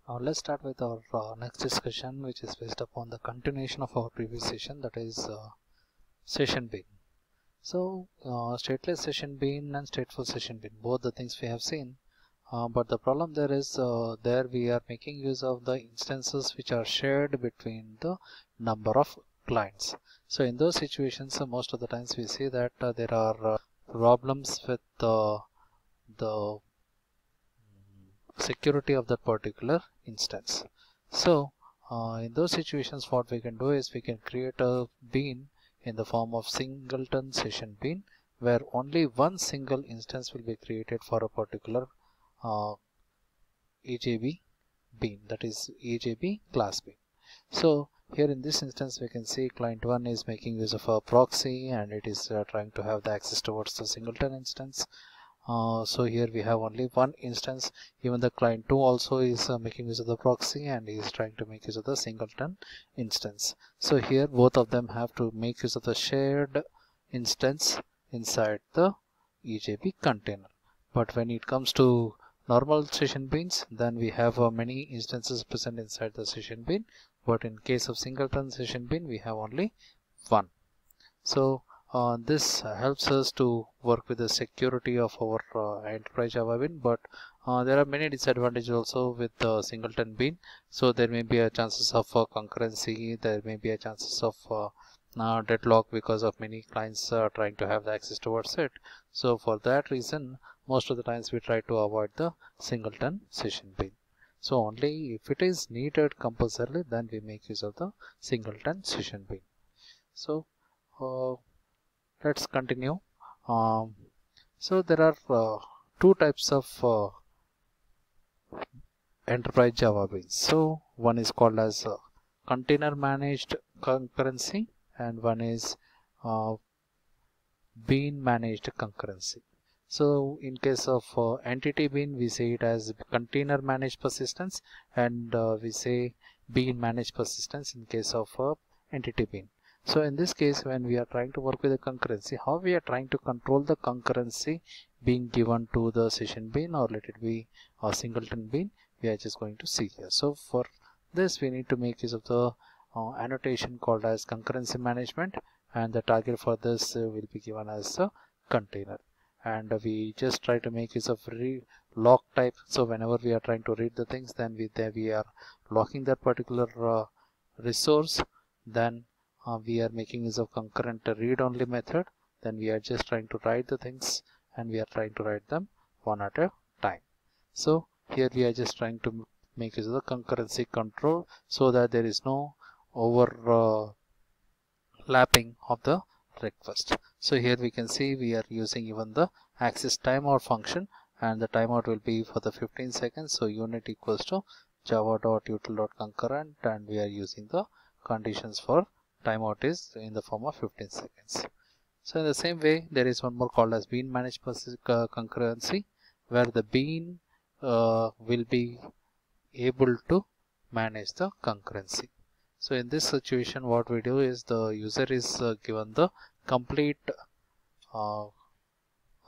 Let's start with our next discussion, which is based upon the continuation of our previous session, that is session bean. So stateless session bean and stateful session bean, both the things we have seen, but the problem there is there we are making use of the instances which are shared between the number of clients. So in those situations, most of the times we see that there are problems with the security of that particular instance. So in those situations, what we can do is we can create a bean in the form of singleton session bean, where only one single instance will be created for a particular AJB bean, that is AJB class bean. So here in this instance, we can see client 1 is making use of a proxy and it is trying to have the access towards the singleton instance. So here we have only one instance. Even the client 2 also is making use of the proxy and is trying to make use of the singleton instance. So here both of them have to make use of the shared instance inside the EJB container. But when it comes to normal session beans, then we have many instances present inside the session bean, but in case of singleton session bean, we have only one. So this helps us to work with the security of our enterprise Java bean, but there are many disadvantages also with the singleton bean. So there may be a chances of concurrency, there may be a chances of deadlock because of many clients trying to have the access towards it. So for that reason, most of the times we try to avoid the singleton session bean. So only if it is needed compulsorily, then we make use of the singleton session bean. So let's continue. So there are two types of enterprise Java beans. So one is called as container managed concurrency and one is bean managed concurrency. So in case of entity bean, we say it as container managed persistence, and we say bean managed persistence in case of entity bean. So in this case, when we are trying to work with the concurrency, how we are trying to control the concurrency being given to the session bean, or let it be a singleton bean, we are just going to see here. So for this, we need to make use of the annotation called as concurrency management, and the target for this will be given as a container. And we just try to make use of lock type. So whenever we are trying to read the things, then we are locking that particular resource. Then we are making use of concurrent read only method. Then we are just trying to write the things and we are trying to write them one at a time. So here we are just trying to make use of the concurrency control so that there is no overlapping of the request. So here we can see we are using even the access timeout function, and the timeout will be for the 15 seconds. So unit equals to java.util.concurrent, and we are using the conditions for timeout is in the form of 15 seconds. So in the same way, there is one more called as bean managed concurrency, where the bean will be able to manage the concurrency. So in this situation, what we do is the user is given the complete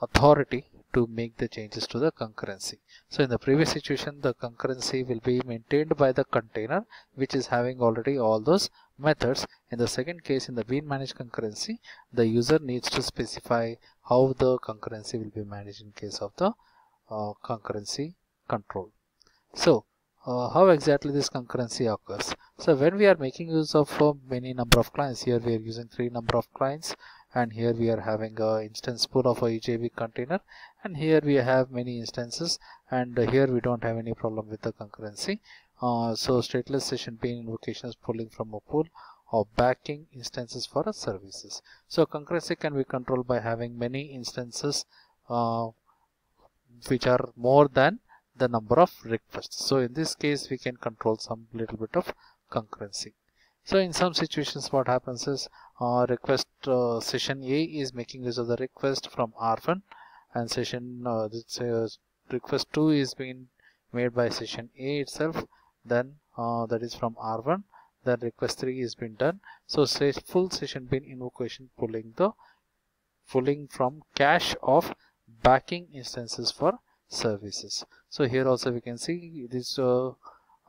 authority to make the changes to the concurrency. So in the previous situation, the concurrency will be maintained by the container, which is having already all those methods. In the second case, in the bean managed concurrency, the user needs to specify how the concurrency will be managed in case of the concurrency control. So how exactly this concurrency occurs? So when we are making use of many number of clients, here we are using 3 number of clients, and here we are having a instance pool of a EJB container, and here we have many instances, and here we don't have any problem with the concurrency. So stateless session bean invocation is pulling from a pool of backing instances for a services. So concurrency can be controlled by having many instances which are more than the number of requests. So in this case, we can control some little bit of concurrency. So in some situations, what happens is request session A is making use of the request from R1, and session request 2 is being made by session A itself, then that is from R1, then request 3 is being done. So say full session bean invocation pulling from cache of backing instances for services. So here also we can see this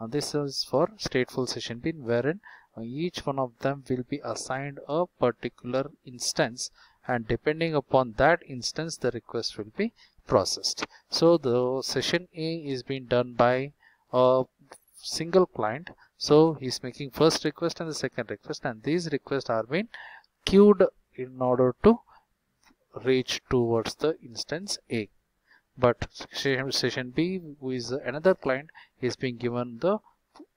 This is for stateful session bin, wherein each one of them will be assigned a particular instance, and depending upon that instance the request will be processed. So the session A is being done by a single client, so he's making first request and the second request, and these requests are being queued in order to reach towards the instance A. But session B, who is another client, is being given the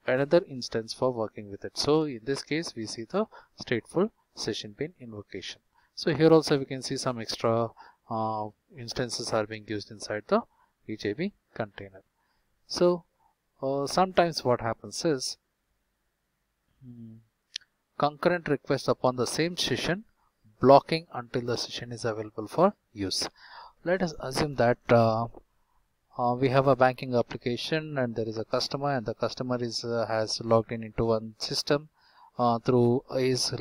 another instance for working with it. So in this case we see the stateful session bin invocation. So here also we can see some extra instances are being used inside the EJB container. So sometimes what happens is concurrent requests upon the same session, blocking until the session is available for use. Let us assume that we have a banking application and there is a customer, and the customer is has logged in into one system through his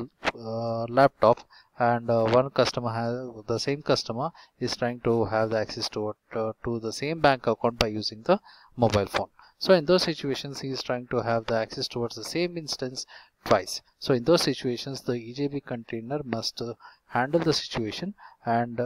laptop, and one customer has the same customer is trying to have the access to the same bank account by using the mobile phone. So in those situations he is trying to have the access towards the same instance twice. So in those situations the EJB container must handle the situation and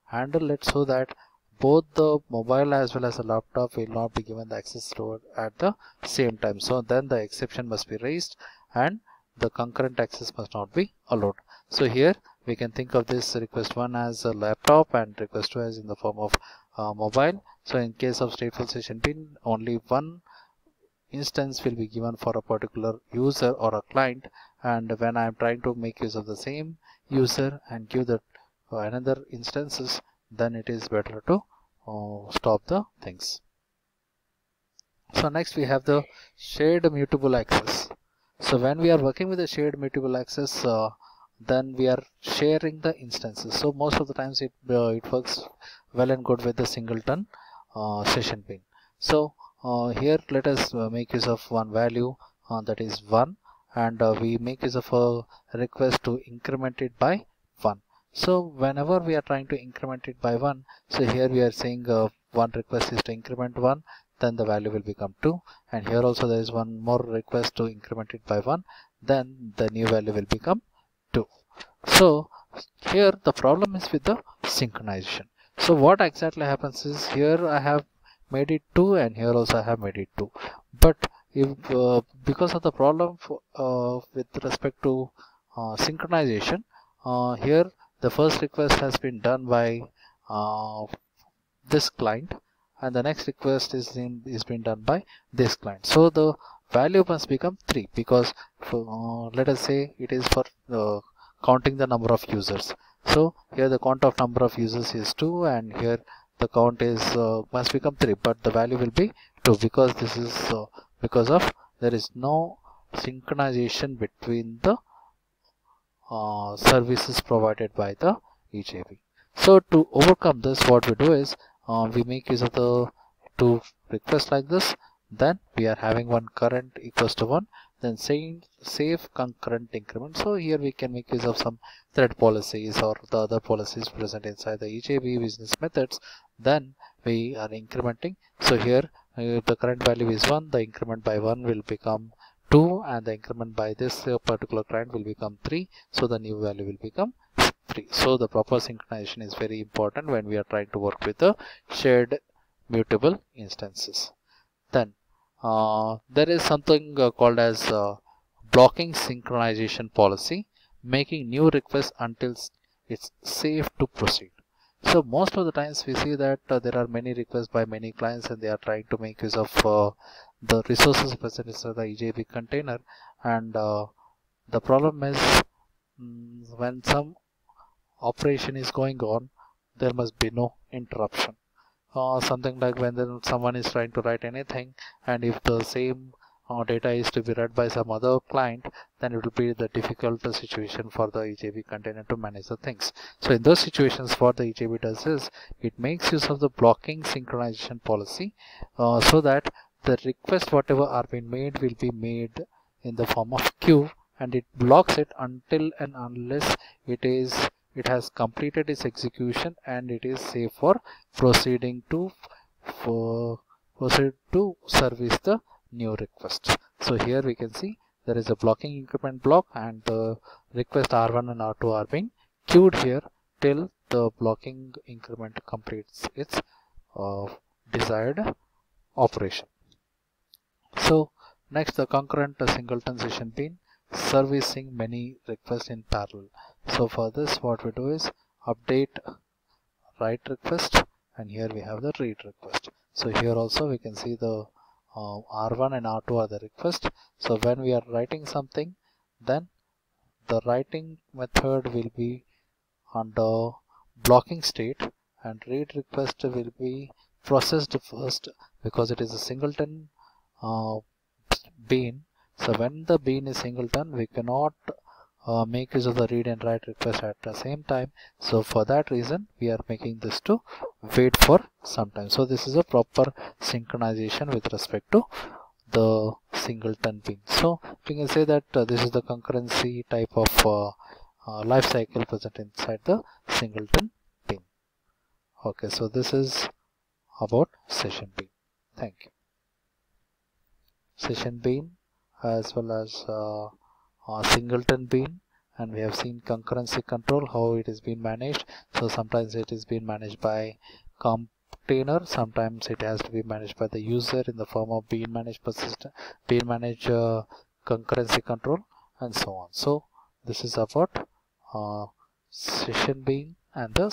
handle it so that both the mobile as well as the laptop will not be given the access to it at the same time. So then the exception must be raised and the concurrent access must not be allowed. So here we can think of this request 1 as a laptop and request 2 as in the form of mobile. So in case of stateful session bin, only one instance will be given for a particular user or a client, and when I am trying to make use of the same user and give the another instances, then it is better to stop the things. So next we have the shared mutable access. So when we are working with the shared mutable access, then we are sharing the instances. So most of the times it works well and good with the singleton session bin. So here let us make use of one value that is 1, and we make use of a request to increment it by 1. So whenever we are trying to increment it by 1, so here we are saying one request is to increment 1, then the value will become 2, and here also there is one more request to increment it by 1, then the new value will become 2. So here the problem is with the synchronization. So what exactly happens is, here I have made it 2 and here also I have made it 2, but if because of the problem with respect to synchronization, here the first request has been done by this client and the next request is being done by this client. So the value must become 3 because let us say it is for counting the number of users. So here the count of number of users is 2 and here the count is must become 3, but the value will be 2 because this is because of there is no synchronization between the services provided by the EJB. So to overcome this, what we do is we make use of the two requests like this. Then we are having one current equals to 1, then saying save concurrent increment. So here we can make use of some thread policies or the other policies present inside the EJB business methods. Then we are incrementing. So here the current value is 1, the increment by 1 will become 2 and the increment by this particular client will become 3, so the new value will become 3. So the proper synchronization is very important when we are trying to work with the shared mutable instances. Then there is something called as blocking synchronization policy, making new requests until it's safe to proceed. So most of the times we see that there are many requests by many clients and they are trying to make use of the resources present inside the EJB container, and the problem is when some operation is going on, there must be no interruption. Something like when someone is trying to write anything, and if the same data is to be read by some other client, then it will be the difficult situation for the EJB container to manage the things. So in those situations, what the EJB does is it makes use of the blocking synchronization policy so that the request whatever are being made will be made in the form of queue, and it blocks it until and unless it has completed its execution and it is safe for proceeding to proceed to service the new request. So here we can see there is a blocking increment block, and the request R1 and R2 are being queued here till the blocking increment completes its desired operation. So next, the concurrent singleton session bean servicing many requests in parallel. So for this, what we do is update write request, and here we have the read request. So here also we can see the R1 and R2 are the request. So when we are writing something, then the writing method will be under blocking state, and read request will be processed first because it is a singleton bean. So when the bean is singleton, we cannot make use of the read and write request at the same time. So for that reason, we are making this to wait for some time. So this is a proper synchronization with respect to the singleton bean. So we can say that this is the concurrency type of life cycle present inside the singleton bean. Okay, so this is about session bean. Thank you. Session bean as well as singleton bean, and we have seen concurrency control, how it is being managed. So sometimes it is being managed by container, sometimes it has to be managed by the user in the form of bean managed persistent, bean managed concurrency control, and so on. So this is about session bean and the